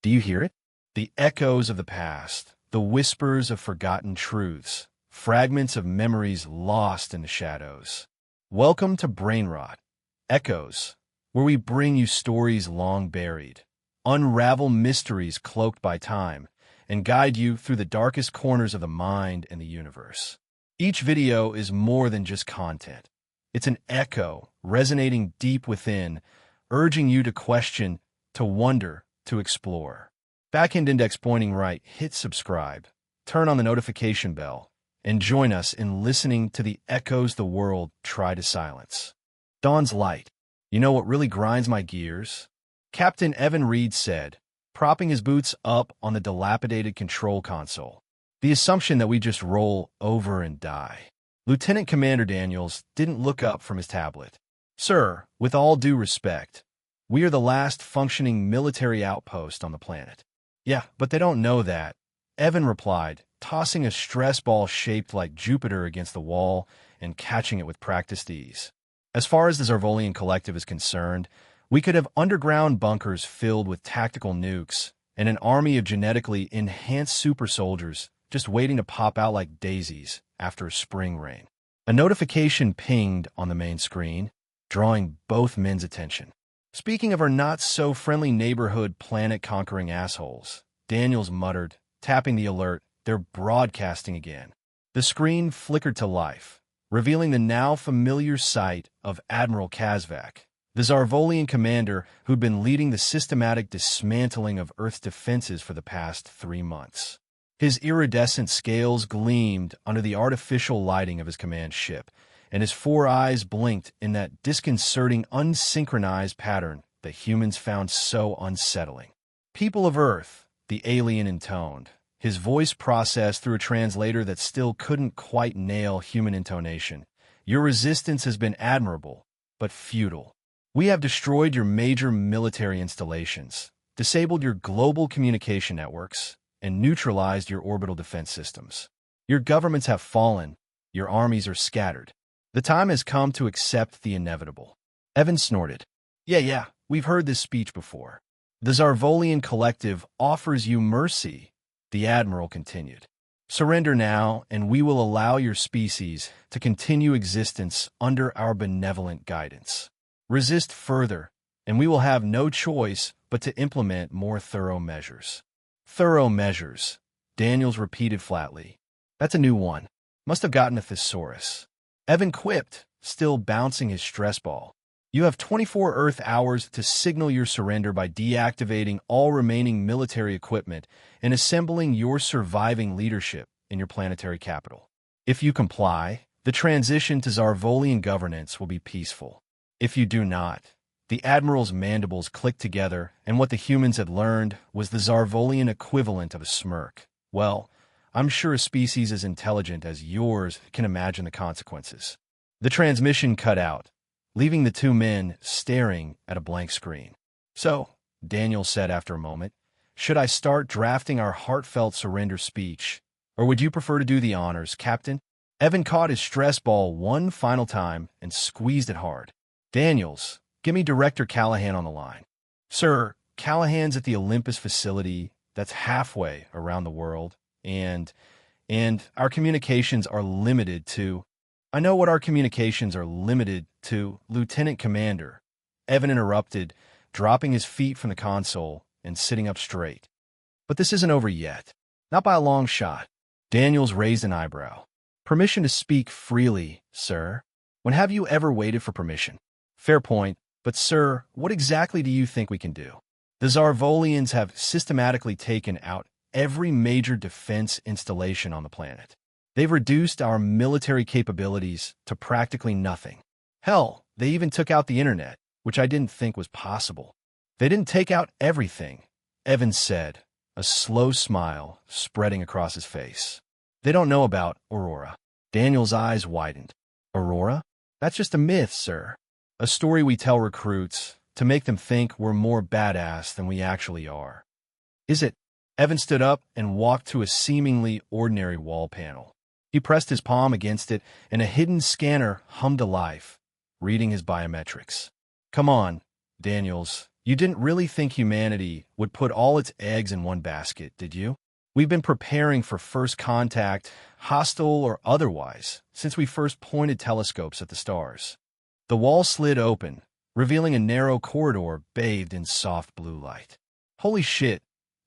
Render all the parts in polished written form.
Do you hear it? The echoes of the past, the whispers of forgotten truths, fragments of memories lost in the shadows. Welcome to BRAINROT, Echoes, where we bring you stories long buried, unravel mysteries cloaked by time, and guide you through the darkest corners of the mind and the universe. Each video is more than just content. It's an echo resonating deep within, urging you to question, to wonder, to explore. Backend index pointing right, hit subscribe, turn on the notification bell, and join us in listening to the echoes the world tried to silence. Dawn's light. You know what really grinds my gears? Captain Evan Reed said, propping his boots up on the dilapidated control console. The assumption that we just roll over and die. Lieutenant Commander Daniels didn't look up from his tablet. Sir, with all due respect, we are the last functioning military outpost on the planet. Yeah, but they don't know that, Evan replied, tossing a stress ball shaped like Jupiter against the wall and catching it with practiced ease. As far as the Zarvolian Collective is concerned, we could have underground bunkers filled with tactical nukes and an army of genetically enhanced super soldiers just waiting to pop out like daisies after a spring rain. A notification pinged on the main screen, drawing both men's attention. Speaking of our not-so-friendly neighborhood planet-conquering assholes, Daniels muttered, tapping the alert, they're broadcasting again. The screen flickered to life, revealing the now familiar sight of Admiral Kazvak, the Zarvolian commander who'd been leading the systematic dismantling of Earth's defenses for the past 3 months. His iridescent scales gleamed under the artificial lighting of his command ship, and his 4 eyes blinked in that disconcerting, unsynchronized pattern that humans found so unsettling. People of Earth, the alien intoned, his voice processed through a translator that still couldn't quite nail human intonation. Your resistance has been admirable, but futile. We have destroyed your major military installations, disabled your global communication networks, and neutralized your orbital defense systems. Your governments have fallen, your armies are scattered. The time has come to accept the inevitable. Evan snorted. Yeah, we've heard this speech before. The Zarvolian Collective offers you mercy, the Admiral continued. Surrender now, and we will allow your species to continue existence under our benevolent guidance. Resist further, and we will have no choice but to implement more thorough measures. Thorough measures, Daniels repeated flatly. That's a new one. Must have gotten a thesaurus. Evan quipped, still bouncing his stress ball. You have 24 Earth hours to signal your surrender by deactivating all remaining military equipment and assembling your surviving leadership in your planetary capital. If you comply, the transition to Zarvolian governance will be peaceful. If you do not, the Admiral's mandibles clicked together, and what the humans had learned was the Zarvolian equivalent of a smirk. Well, I'm sure a species as intelligent as yours can imagine the consequences. The transmission cut out, leaving the 2 men staring at a blank screen. So, Daniel said after a moment, should I start drafting our heartfelt surrender speech, or would you prefer to do the honors, Captain? Evan caught his stress ball one final time and squeezed it hard. Daniels, give me Director Callahan on the line. Sir, Callahan's at the Olympus facility that's halfway around the world, and our communications are limited to... I know what our communications are limited to, Lieutenant Commander. Evan interrupted, dropping his feet from the console and sitting up straight. But this isn't over yet. Not by a long shot. Daniels raised an eyebrow. Permission to speak freely, sir. When have you ever waited for permission? Fair point. But, sir, what exactly do you think we can do? The Zarvolians have systematically taken out every major defense installation on the planet. They've reduced our military capabilities to practically nothing. Hell, they even took out the internet, which I didn't think was possible. They didn't take out everything, Evans said, a slow smile spreading across his face. They don't know about Aurora. Daniel's eyes widened. Aurora? That's just a myth, sir. A story we tell recruits to make them think we're more badass than we actually are. Is it? Evan stood up and walked to a seemingly ordinary wall panel. He pressed his palm against it, and a hidden scanner hummed to life, reading his biometrics. Come on, Daniels, You didn't really think humanity would put all its eggs in one basket, did you? We've been preparing for first contact, hostile or otherwise, since we first pointed telescopes at the stars. The wall slid open, revealing a narrow corridor bathed in soft blue light. Holy shit,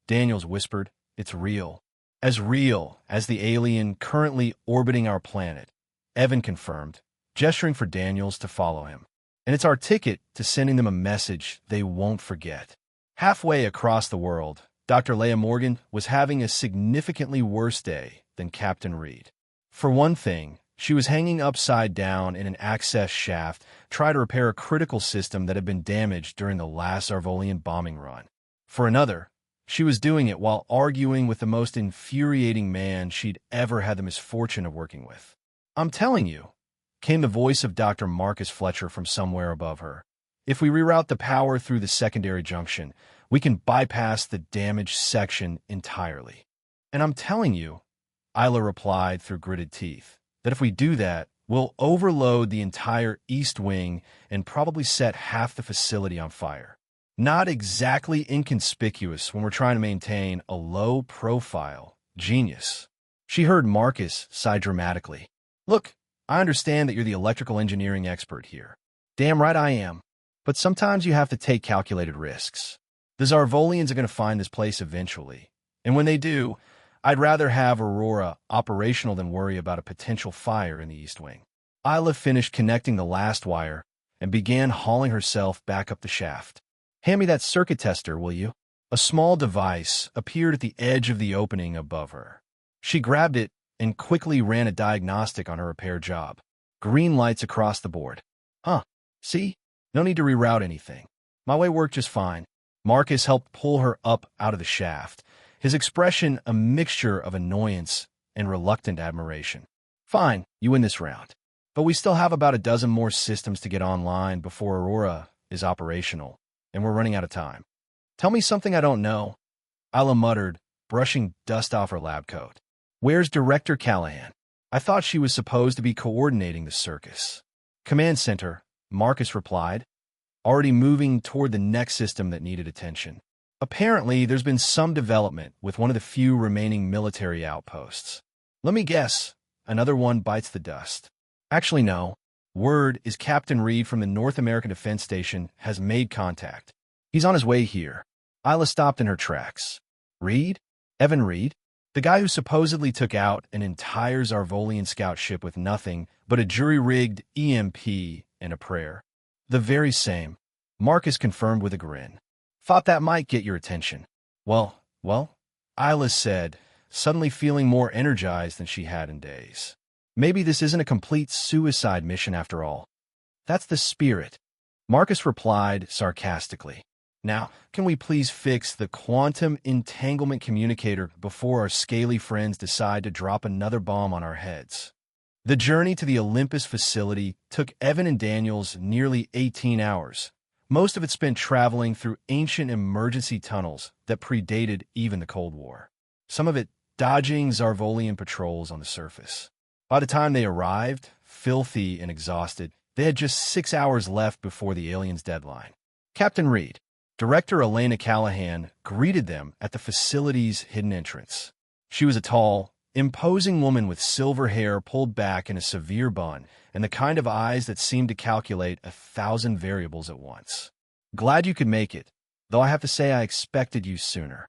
Daniels whispered. It's real. As real as the alien currently orbiting our planet, Evan confirmed, gesturing for Daniels to follow him. And it's our ticket to sending them a message they won't forget. Halfway across the world, Dr. Leah Morgan was having a significantly worse day than Captain Reed. For one thing, she was hanging upside down in an access shaft trying to repair a critical system that had been damaged during the last Zarvolian bombing run. For another, she was doing it while arguing with the most infuriating man she'd ever had the misfortune of working with. I'm telling you, came the voice of Dr. Marcus Fletcher from somewhere above her. If we reroute the power through the secondary junction, we can bypass the damaged section entirely. And I'm telling you, Isla replied through gritted teeth, that if we do that, we'll overload the entire east wing and probably set half the facility on fire. Not exactly inconspicuous when we're trying to maintain a low-profile genius. She heard Marcus sigh dramatically. Look, I understand that you're the electrical engineering expert here. Damn right I am. But sometimes you have to take calculated risks. The Zarvolians are going to find this place eventually. And when they do, I'd rather have Aurora operational than worry about a potential fire in the East Wing. Isla finished connecting the last wire and began hauling herself back up the shaft. Hand me that circuit tester, will you? A small device appeared at the edge of the opening above her. She grabbed it and quickly ran a diagnostic on her repair job. Green lights across the board. Huh, see? No need to reroute anything. My way worked just fine. Marcus helped pull her up out of the shaft, his expression a mixture of annoyance and reluctant admiration. Fine, you win this round. But we still have about a dozen more systems to get online before Aurora is operational, and we're running out of time. Tell me something I don't know, Isla muttered, brushing dust off her lab coat. Where's Director Callahan? I thought she was supposed to be coordinating the circus. Command Center, Marcus replied, already moving toward the next system that needed attention. Apparently, there's been some development with one of the few remaining military outposts. Let me guess, another one bites the dust. Actually, no. Word is Captain Reed from the North American Defense Station has made contact. He's on his way here. Isla stopped in her tracks. Reed? Evan Reed? The guy who supposedly took out an entire Zarvolian scout ship with nothing but a jury-rigged EMP and a prayer. The very same, Marcus confirmed with a grin. Thought that might get your attention. Well, Isla said, suddenly feeling more energized than she had in days. Maybe this isn't a complete suicide mission after all. That's the spirit, Marcus replied sarcastically. Now, can we please fix the quantum entanglement communicator before our scaly friends decide to drop another bomb on our heads? The journey to the Olympus facility took Evan and Daniels nearly 18 hours, most of it spent traveling through ancient emergency tunnels that predated even the Cold War, some of it dodging Zarvolian patrols on the surface. By the time they arrived, filthy and exhausted, they had just 6 hours left before the aliens' deadline. Captain Reed, Director Elena Callahan, greeted them at the facility's hidden entrance. She was a tall, imposing woman with silver hair pulled back in a severe bun and the kind of eyes that seemed to calculate 1,000 variables at once. Glad you could make it, though I have to say I expected you sooner.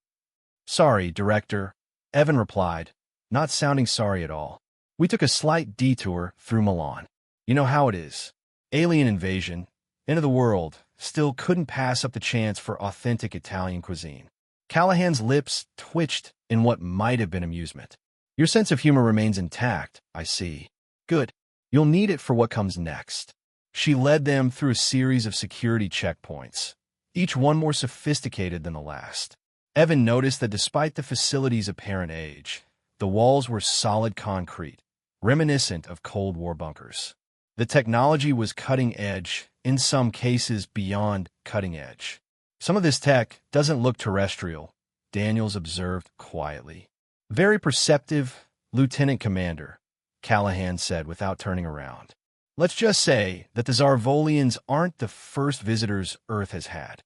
Sorry, Director, Evan replied, not sounding sorry at all. We took a slight detour through Milan. You know how it is. Alien invasion, end of the world, still couldn't pass up the chance for authentic Italian cuisine. Callahan's lips twitched in what might have been amusement. Your sense of humor remains intact, I see. Good. You'll need it for what comes next. She led them through a series of security checkpoints, each one more sophisticated than the last. Evan noticed that despite the facility's apparent age, the walls were solid concrete, reminiscent of Cold War bunkers. The technology was cutting edge, in some cases beyond cutting edge. Some of this tech doesn't look terrestrial, Daniels observed quietly. Very perceptive, Lieutenant Commander, Callahan said without turning around. Let's just say that the Zarvolians aren't the first visitors Earth has had.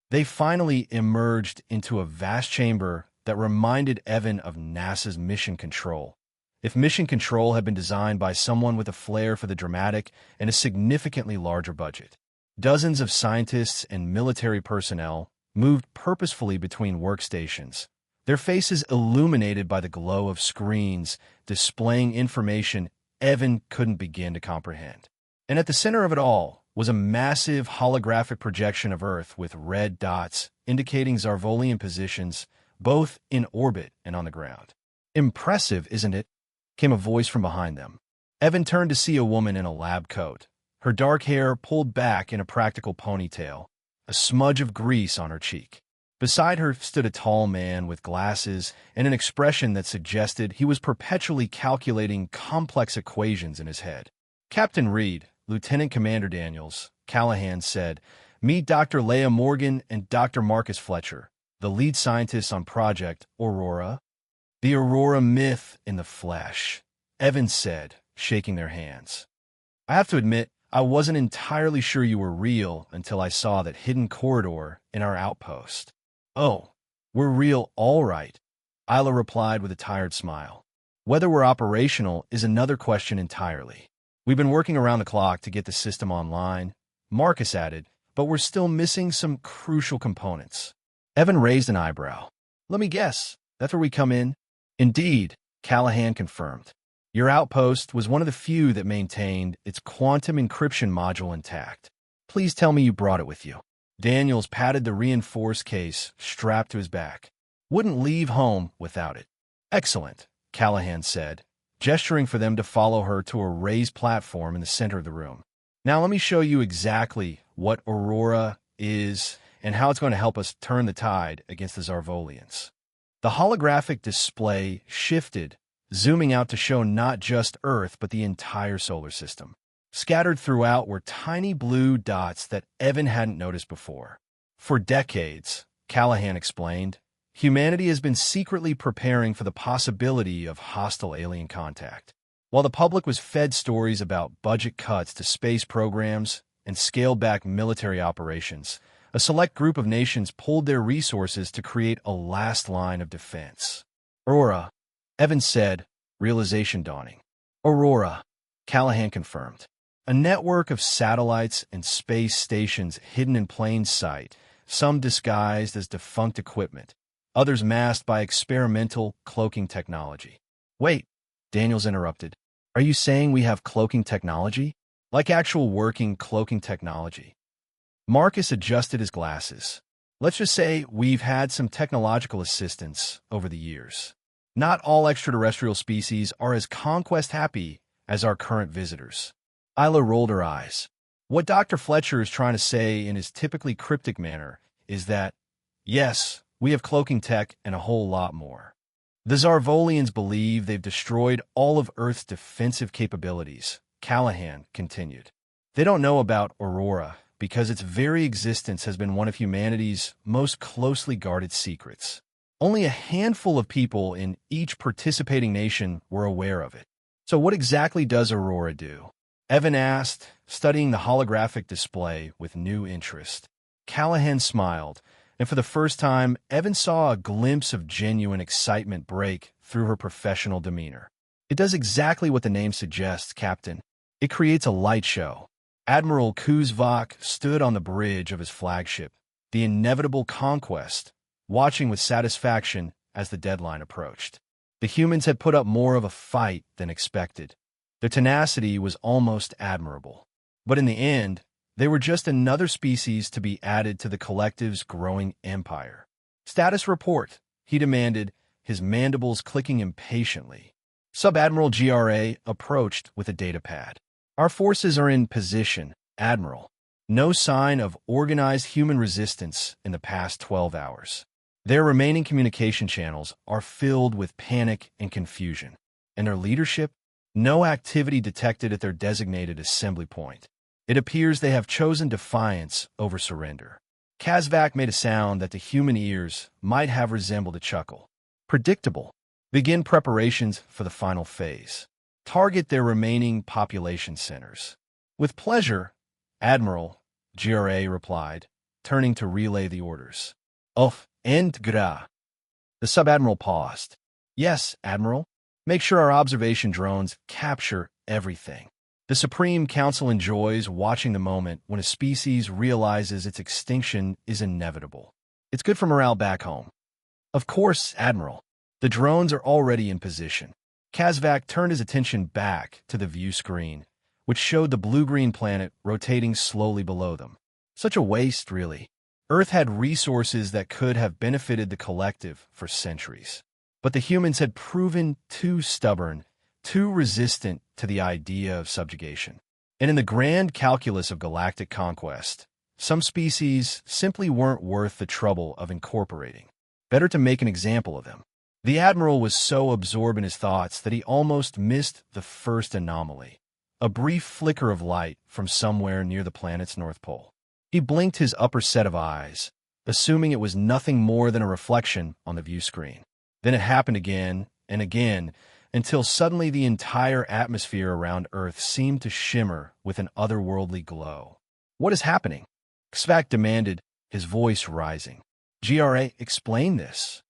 They finally emerged into a vast chamber that reminded Evan of NASA's Mission Control. If Mission Control had been designed by someone with a flair for the dramatic and a significantly larger budget. Dozens of scientists and military personnel moved purposefully between workstations, their faces illuminated by the glow of screens displaying information Evan couldn't begin to comprehend. And at the center of it all was a massive holographic projection of Earth with red dots indicating Zarvolian positions, both in orbit and on the ground. "Impressive, isn't it?" came a voice from behind them. Evan turned to see a woman in a lab coat, her dark hair pulled back in a practical ponytail, a smudge of grease on her cheek. Beside her stood a tall man with glasses and an expression that suggested he was perpetually calculating complex equations in his head. "Captain Reed, Lieutenant Commander Daniels," Callahan said, "meet Dr. Leah Morgan and Dr. Marcus Fletcher, the lead scientists on Project Aurora." "The Aurora myth in the flesh," Evan said, shaking their hands. "I have to admit, I wasn't entirely sure you were real until I saw that hidden corridor in our outpost." "Oh, we're real all right," Isla replied with a tired smile. "Whether we're operational is another question entirely. We've been working around the clock to get the system online," Marcus added, "but we're still missing some crucial components." Evan raised an eyebrow. "Let me guess, that's where we come in?" "Indeed," Callahan confirmed. "Your outpost was one of the few that maintained its quantum encryption module intact. Please tell me you brought it with you." Daniels patted the reinforced case strapped to his back. "Wouldn't leave home without it." "Excellent," Callahan said, gesturing for them to follow her to a raised platform in the center of the room. "Now let me show you exactly what Aurora is and how it's going to help us turn the tide against the Zarvolians." The holographic display shifted, zooming out to show not just Earth but the entire solar system. Scattered throughout were tiny blue dots that Evan hadn't noticed before. "For decades," Callahan explained, "humanity has been secretly preparing for the possibility of hostile alien contact. While the public was fed stories about budget cuts to space programs and scaled-back military operations, a select group of nations pulled their resources to create a last line of defense." "Aurora," Evan said, realization dawning. "Aurora," Callahan confirmed. "A network of satellites and space stations hidden in plain sight, some disguised as defunct equipment, others masked by experimental cloaking technology." "Wait," Daniels interrupted. "Are you saying we have cloaking technology? Like actual working cloaking technology?" Marcus adjusted his glasses. "Let's just say we've had some technological assistance over the years. Not all extraterrestrial species are as conquest-happy as our current visitors." Isla rolled her eyes. What Dr. Fletcher is trying to say in his typically cryptic manner is that, yes, we have cloaking tech and a whole lot more. The Zarvolians believe they've destroyed all of Earth's defensive capabilities, Callahan continued. They don't know about Aurora because its very existence has been one of humanity's most closely guarded secrets. Only a handful of people in each participating nation were aware of it. "So what exactly does Aurora do?" Evan asked, studying the holographic display with new interest. Callahan smiled, and for the first time, Evan saw a glimpse of genuine excitement break through her professional demeanor. "It does exactly what the name suggests, Captain. It creates a light show." Admiral Kuzvak stood on the bridge of his flagship, the Inevitable Conquest, watching with satisfaction as the deadline approached. The humans had put up more of a fight than expected. Their tenacity was almost admirable. But in the end, they were just another species to be added to the collective's growing empire. "Status report," he demanded, his mandibles clicking impatiently. Sub-Admiral GRA approached with a datapad. "Our forces are in position, Admiral. No sign of organized human resistance in the past 12 hours. Their remaining communication channels are filled with panic and confusion. And their leadership? No activity detected at their designated assembly point. It appears they have chosen defiance over surrender." Kazvak made a sound that to human ears might have resembled a chuckle. "Predictable. Begin preparations for the final phase. Target their remaining population centers." "With pleasure, Admiral," GRA replied, turning to relay the orders. Of and gra. The sub-admiral paused. Yes, Admiral. Make sure our observation drones capture everything. The Supreme Council enjoys watching the moment when a species realizes its extinction is inevitable. It's good for morale back home. Of course, Admiral. The drones are already in position. Kazvak turned his attention back to the view screen, which showed the blue-green planet rotating slowly below them. Such a waste, really. Earth had resources that could have benefited the collective for centuries. But the humans had proven too stubborn, too resistant to the idea of subjugation. And in the grand calculus of galactic conquest, some species simply weren't worth the trouble of incorporating. Better to make an example of them. The Admiral was so absorbed in his thoughts that he almost missed the first anomaly, a brief flicker of light from somewhere near the planet's North Pole. He blinked his upper set of eyes, assuming it was nothing more than a reflection on the view screen. Then it happened again and again, until suddenly the entire atmosphere around Earth seemed to shimmer with an otherworldly glow. What is happening? Kvak demanded, his voice rising. GRA, explain this.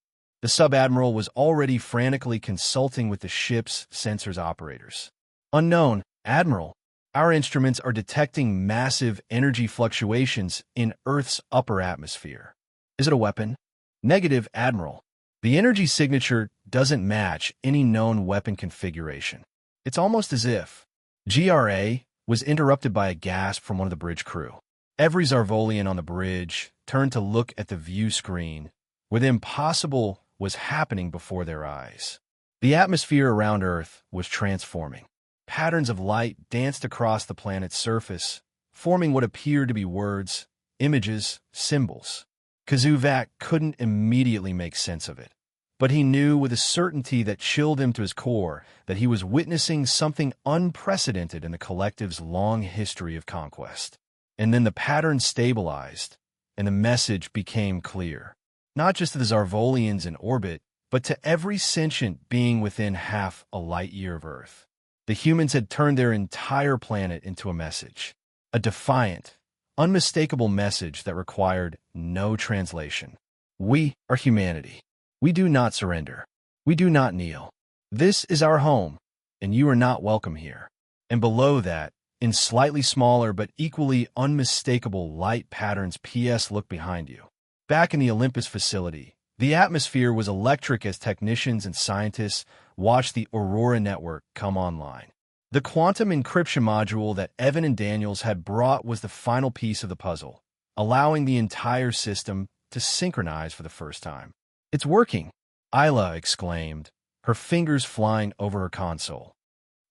The sub-admiral was already frantically consulting with the ship's sensors operators. Unknown, Admiral. Our instruments are detecting massive energy fluctuations in Earth's upper atmosphere. Is it a weapon? Negative, Admiral. The energy signature doesn't match any known weapon configuration. It's almost as if GRA was interrupted by a gasp from one of the bridge crew. Every Zarvolian on the bridge turned to look at the view screen, where the impossible was happening before their eyes. The atmosphere around Earth was transforming. Patterns of light danced across the planet's surface, forming what appeared to be words, images, symbols. Kazuvak couldn't immediately make sense of it, but he knew with a certainty that chilled him to his core that he was witnessing something unprecedented in the collective's long history of conquest. And then the pattern stabilized, and the message became clear, not just to the Zarvolians in orbit, but to every sentient being within half a light year of Earth. The humans had turned their entire planet into a message, a defiant, unmistakable message that required no translation. We are humanity. We do not surrender. We do not kneel. This is our home, and you are not welcome here. And below that, in slightly smaller but equally unmistakable light patterns, PS, look behind you. Back in the Olympus facility, the atmosphere was electric as technicians and scientists watched the Aurora network come online. The quantum encryption module that Evan and Daniels had brought was the final piece of the puzzle, allowing the entire system to synchronize for the first time. It's working, Isla exclaimed, her fingers flying over her console.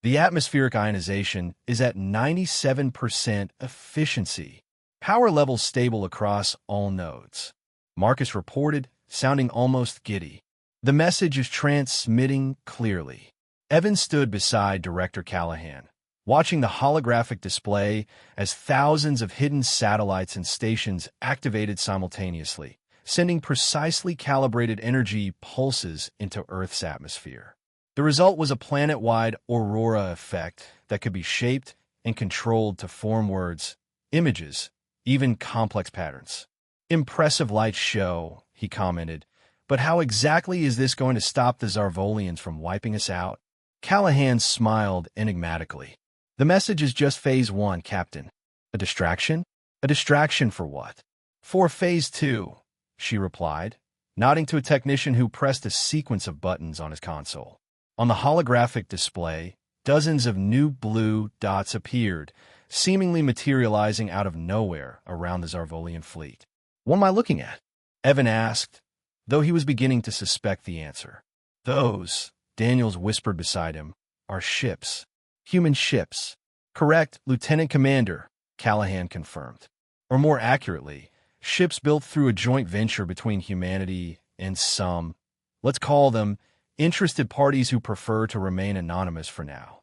The atmospheric ionization is at 97% efficiency. Power levels stable across all nodes. Marcus reported, sounding almost giddy. The message is transmitting clearly. Evan stood beside Director Callahan, watching the holographic display as thousands of hidden satellites and stations activated simultaneously, sending precisely calibrated energy pulses into Earth's atmosphere. The result was a planet-wide aurora effect that could be shaped and controlled to form words, images, even complex patterns. Impressive light show, he commented, but how exactly is this going to stop the Zarvolians from wiping us out? Callahan smiled enigmatically. The message is just Phase 1, Captain. A distraction? A distraction for what? For Phase 2, she replied, nodding to a technician who pressed a sequence of buttons on his console. On the holographic display, dozens of new blue dots appeared, seemingly materializing out of nowhere around the Zarvolian fleet. What am I looking at? Evan asked, though he was beginning to suspect the answer. Those, Daniels whispered beside him, are ships. Human ships. Correct, Lieutenant Commander, Callahan confirmed. Or more accurately, ships built through a joint venture between humanity and some, let's call them, interested parties who prefer to remain anonymous for now.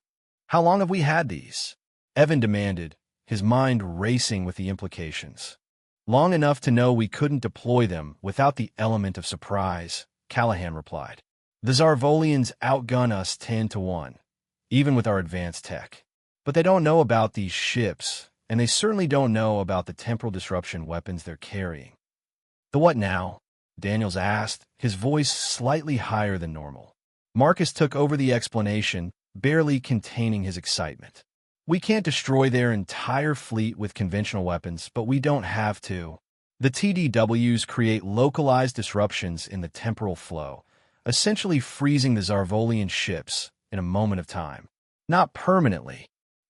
How long have we had these? Evan demanded, his mind racing with the implications. Long enough to know we couldn't deploy them without the element of surprise, Callahan replied. The Zarvolians outgun us 10-1, even with our advanced tech. But they don't know about these ships, and they certainly don't know about the temporal disruption weapons they're carrying. The what now? Daniels asked, his voice slightly higher than normal. Marcus took over the explanation, barely containing his excitement. We can't destroy their entire fleet with conventional weapons, but we don't have to. The TDWs create localized disruptions in the temporal flow, essentially freezing the Zarvolian ships in a moment of time. Not permanently,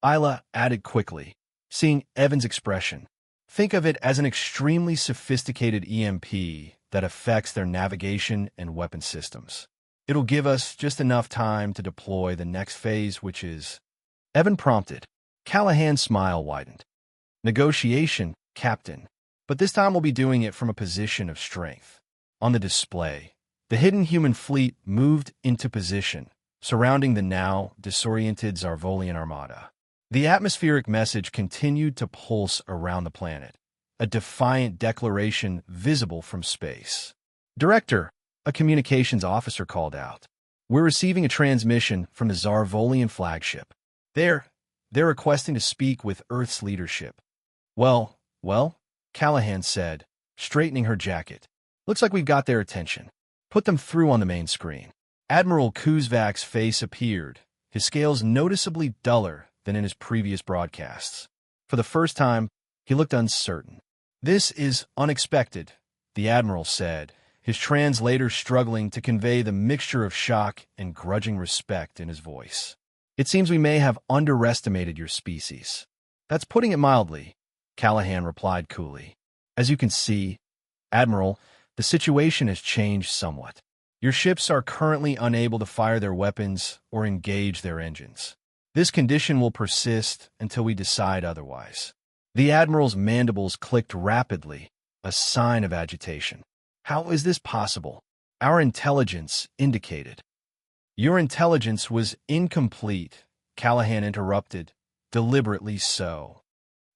Isla added quickly, seeing Evan's expression. Think of it as an extremely sophisticated EMP that affects their navigation and weapon systems. It'll give us just enough time to deploy the next phase, which is... Evan prompted. Callahan's smile widened. Negotiation, Captain. But this time we'll be doing it from a position of strength. On the display, the hidden human fleet moved into position, surrounding the now disoriented Zarvolian armada. The atmospheric message continued to pulse around the planet, a defiant declaration visible from space. Director, a communications officer called out. We're receiving a transmission from the Zarvolian flagship. They're requesting to speak with Earth's leadership. Well, Callahan said, straightening her jacket. Looks like we've got their attention. Put them through on the main screen. Admiral Kuzvak's face appeared, his scales noticeably duller than in his previous broadcasts. For the first time, he looked uncertain. This is unexpected, the Admiral said, his translator struggling to convey the mixture of shock and grudging respect in his voice. It seems we may have underestimated your species. That's putting it mildly, Callahan replied coolly. As you can see, Admiral, the situation has changed somewhat. Your ships are currently unable to fire their weapons or engage their engines. This condition will persist until we decide otherwise. The Admiral's mandibles clicked rapidly, a sign of agitation. How is this possible? Our intelligence indicated. Your intelligence was incomplete, Callahan interrupted, deliberately so.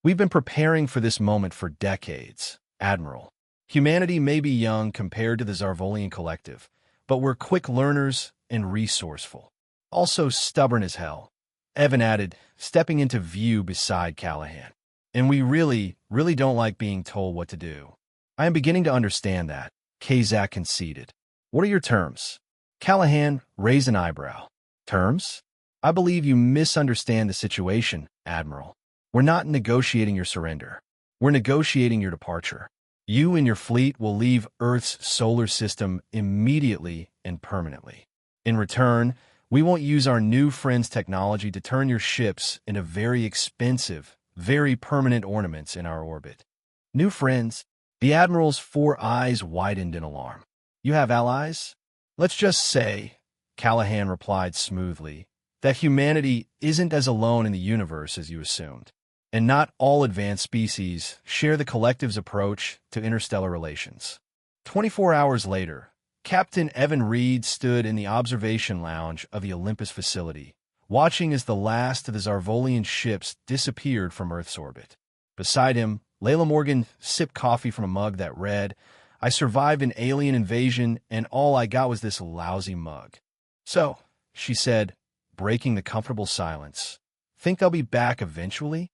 We've been preparing for this moment for decades, Admiral. Humanity may be young compared to the Zarvolian collective, but we're quick learners and resourceful. Also stubborn as hell, Evan added, stepping into view beside Callahan. And we really don't like being told what to do. I am beginning to understand that, Kazak conceded. What are your terms? Callahan raised an eyebrow. Terms? I believe you misunderstand the situation, Admiral. We're not negotiating your surrender. We're negotiating your departure. You and your fleet will leave Earth's solar system immediately and permanently. In return, we won't use our new friend's technology to turn your ships into very expensive, very permanent ornaments in our orbit. New friends? The Admiral's four eyes widened in alarm. You have allies? Let's just say, Callahan replied smoothly, that humanity isn't as alone in the universe as you assumed. And not all advanced species share the collective's approach to interstellar relations. 24 hours later, Captain Evan Reed stood in the observation lounge of the Olympus facility, watching as the last of the Zarvolian ships disappeared from Earth's orbit. Beside him, Layla Morgan sipped coffee from a mug that read, I survived an alien invasion, and all I got was this lousy mug. So, she said, breaking the comfortable silence, think they'll be back eventually?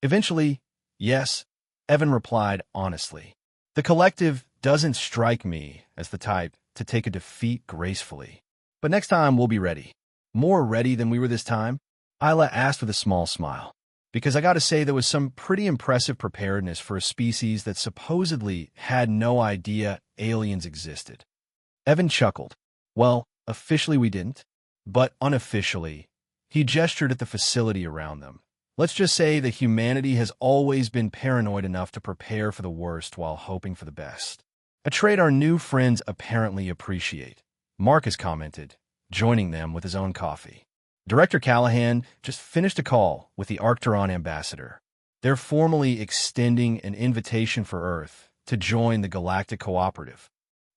Eventually, yes, Evan replied honestly. The collective doesn't strike me as the type to take a defeat gracefully. But next time we'll be ready. More ready than we were this time? Isla asked with a small smile. Because I gotta say there was some pretty impressive preparedness for a species that supposedly had no idea aliens existed. Evan chuckled. Well, officially we didn't, but unofficially, he gestured at the facility around them. Let's just say that humanity has always been paranoid enough to prepare for the worst while hoping for the best. A trait our new friends apparently appreciate, Marcus commented, joining them with his own coffee. Director Callahan just finished a call with the Arcturon ambassador. They're formally extending an invitation for Earth to join the Galactic Cooperative.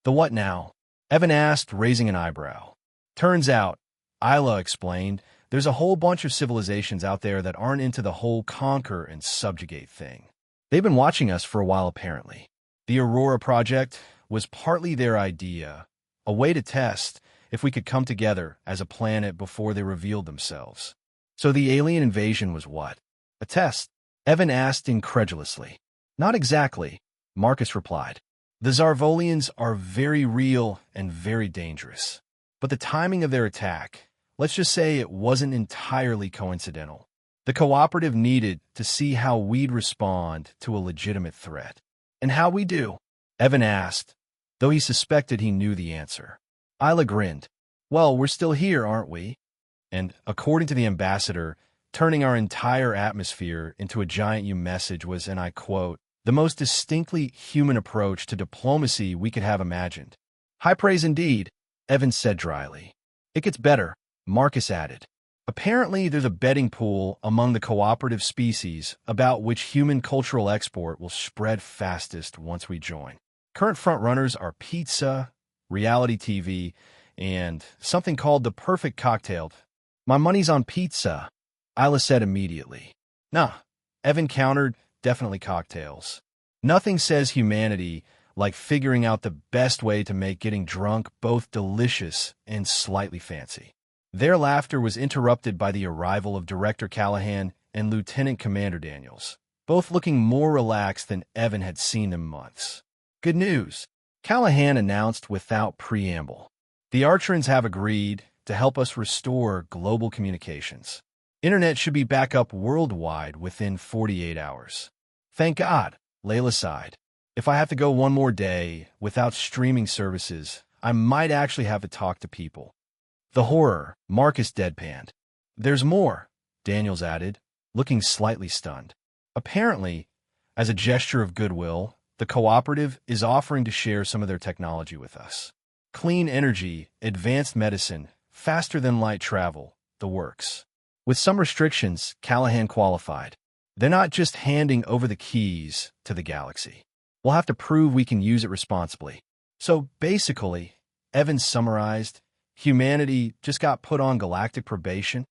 The what now? Evan asked, raising an eyebrow. Turns out, Isla explained, there's a whole bunch of civilizations out there that aren't into the whole conquer and subjugate thing. They've been watching us for a while apparently. The Aurora Project was partly their idea, a way to test if we could come together as a planet before they revealed themselves. So the alien invasion was what? A test. Evan asked incredulously. Not exactly, Marcus replied. The Zarvolians are very real and very dangerous. But the timing of their attack, let's just say it wasn't entirely coincidental. The cooperative needed to see how we'd respond to a legitimate threat. And how we do? Evan asked, though he suspected he knew the answer. Isla grinned. Well, we're still here, aren't we? And, according to the ambassador, turning our entire atmosphere into a giant U message was, and I quote, the most distinctly human approach to diplomacy we could have imagined. High praise indeed, Evan said dryly. It gets better, Marcus added. Apparently, there's a betting pool among the cooperative species about which human cultural export will spread fastest once we join. Current frontrunners are pizza, reality TV, and something called the perfect cocktail. My money's on pizza, Isla said immediately. Nah, Evan countered, definitely cocktails. Nothing says humanity like figuring out the best way to make getting drunk both delicious and slightly fancy. Their laughter was interrupted by the arrival of Director Callahan and Lieutenant Commander Daniels, both looking more relaxed than Evan had seen them in months. Good news, Callahan announced without preamble. The Archerans have agreed to help us restore global communications. Internet should be back up worldwide within 48 hours. Thank God, Layla sighed. If I have to go one more day without streaming services, I might actually have to talk to people. The horror, Marcus deadpanned. There's more, Daniels added, looking slightly stunned. Apparently, as a gesture of goodwill, the cooperative is offering to share some of their technology with us. Clean energy, advanced medicine, faster-than-light travel, the works. With some restrictions, Callahan qualified. They're not just handing over the keys to the galaxy. We'll have to prove we can use it responsibly. So basically, Evans summarized, humanity just got put on galactic probation?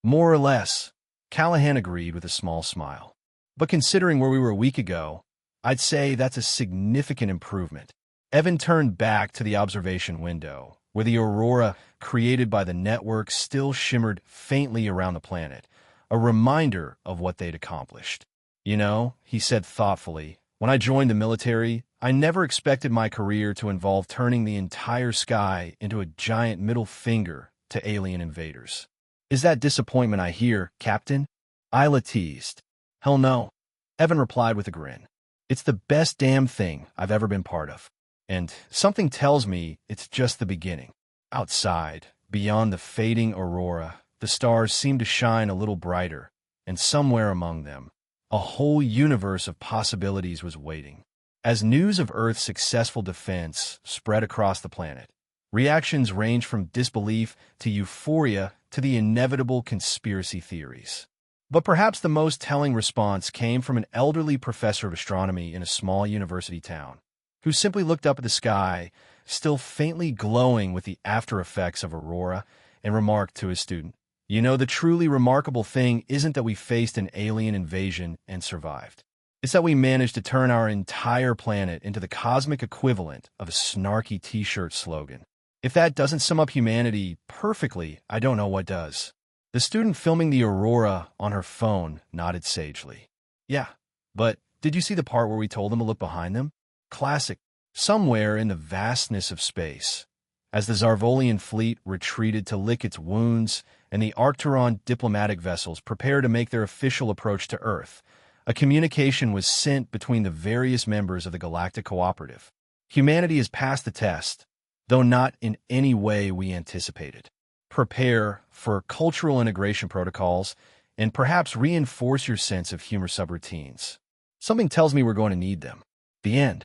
More or less, Callahan agreed with a small smile. But considering where we were a week ago, I'd say that's a significant improvement. Evan turned back to the observation window, where the aurora created by the network still shimmered faintly around the planet, a reminder of what they'd accomplished. You know, he said thoughtfully, when I joined the military, I never expected my career to involve turning the entire sky into a giant middle finger to alien invaders. Is that disappointment I hear, Captain? Isla teased. Hell no, Evan replied with a grin. It's the best damn thing I've ever been part of. And something tells me it's just the beginning. Outside, beyond the fading aurora, the stars seem to shine a little brighter, and somewhere among them, a whole universe of possibilities was waiting. As news of Earth's successful defense spread across the planet, reactions ranged from disbelief to euphoria to the inevitable conspiracy theories. But perhaps the most telling response came from an elderly professor of astronomy in a small university town, who simply looked up at the sky, still faintly glowing with the after effects of aurora, and remarked to his student, You know, the truly remarkable thing isn't that we faced an alien invasion and survived. It's that we managed to turn our entire planet into the cosmic equivalent of a snarky t-shirt slogan. If that doesn't sum up humanity perfectly, I don't know what does. The student filming the aurora on her phone nodded sagely. Yeah, but did you see the part where we told them to look behind them? Classic. Somewhere in the vastness of space, as the Zarvolian fleet retreated to lick its wounds and the Arcturon diplomatic vessels prepared to make their official approach to Earth, a communication was sent between the various members of the Galactic Cooperative. Humanity has passed the test, though not in any way we anticipated. Prepare for cultural integration protocols and perhaps reinforce your sense of humor subroutines. Something tells me we're going to need them. The end.